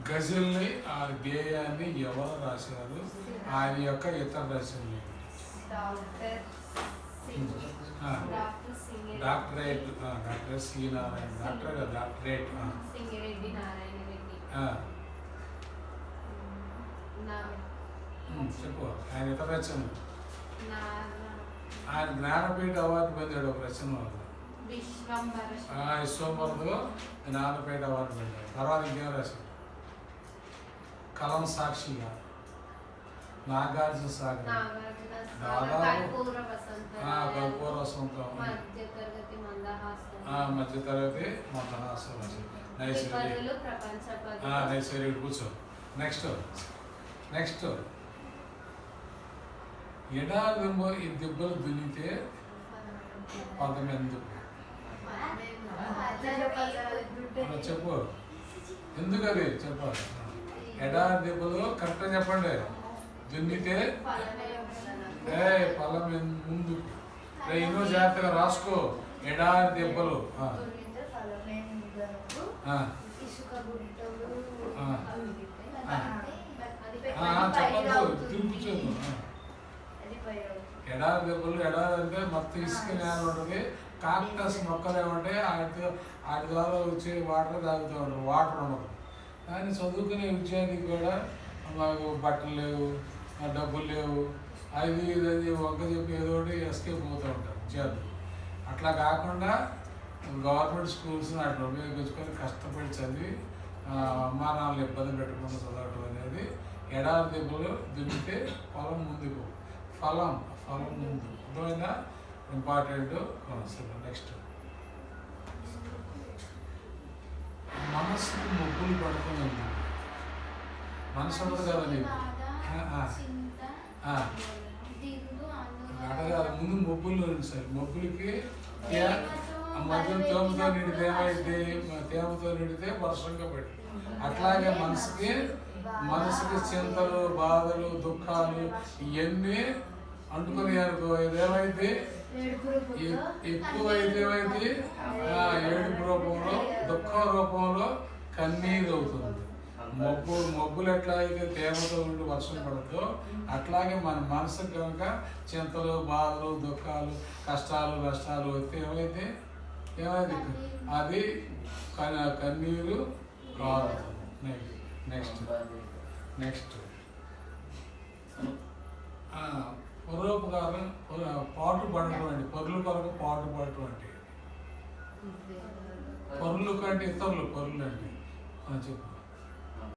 గజల్ని ఆ గేయాన్ని ఎవరు రాశారు? ఆయన యొక్క ఇతర రచనలు doctorate doctor C Narayana doctorate చెప్పు ఆయన ఇతర రచనలు. ఆయన జ్ఞానపీఠ అవార్డు పొందాడు ఒక రచన వల్ల. విశ్వంబరతో జ్ఞానపీఠ అవార్డు పొందాడు. తర్వాత ఇంకేం రాశాడు? కలం సాక్షిగా, నాగార్జున సాగర్, దాదాపు కర్పూర వసంతం, మధ్యతరగతి మందహాసం, నైసర్గిక కూర్చో. నెక్స్ట్ ఎడారిలో ఈ దెబ్బలు దున్నితే పదం ఎందుకు? చెప్పు ఎందుకు అది చెప్పాలి. ఎడారి దెబ్బలు కరెక్ట్గా చెప్పండి. దున్నితే పొలం ముందు ఎన్నో జాగ్రత్తగా రాసుకో. ఎడారి దెబ్బలు చెప్పదు తిరుగుతుంది. ఎడారి దెబ్బలు అంటే మొత్తం ఇసుక నేల ఉంటుంది. కాక్టస్ మొక్కలు ఏమంటే వాటి ద్వారా వచ్చే వాటర్ తాగుతూ ఉంటారు. వాటర్ ఉండదు. కానీ చదువుకునే విద్యార్థికి కూడా మాకు బట్టలు లేవు, డబ్బులు లేవు, అది ఇది వంక చెప్పి ఏదో ఒకటి ఎస్కేప్ అవుతూ ఉంటారు విద్యార్థులు. అట్లా కాకుండా గవర్నమెంట్ స్కూల్స్ని అట్లా ఉపయోగించుకొని కష్టపడి చదివి అమ్మా నాన్నలు ఇబ్బంది పెట్టకుండా చదవటం అనేది. ఎడారి దెబ్బలు దున్నితే పొలం ముందుకు, ఫలం ముందు. అర్థమైనా ఇంపార్టెంట్ కాన్సెప్ట్. నెక్స్ట్ మనసుకు మొబ్బులు పడుతుంది. మనసు ఉండదు కదా నీకు. అడగాలి ముందు మొబ్బుల్లో సార్. మొబ్బులకి మధ్యలో తేమతో నిడితే వర్షంగా పడి. అట్లాగే మనసుకి చింతలు, బాధలు, దుఃఖాలు ఇవన్నీ అంటుకుని అనుకో. ఇదేమైతే ఎక్కువైతే ఏడుపు రూపంలో, దుఃఖ రూపంలో కన్నీరు అవుతుంది. మబ్బులు ఎట్లా అయితే తేమతో ఉండి వర్షం పడుతుందో అట్లాగే మన మనసుకు కనుక చింతలు, బాధలు, దుఃఖాలు, కష్టాలు, నష్టాలు వస్తే ఏమైతే అది కన్నీరు కారుతుంది. నెక్స్ట్ పరోపకారం, పాటు పడటువంటి, పరుల కొరకు పాటు పడటువంటి. పరులు కంటే ఇతరులు పరులు అంటే చెప్పు.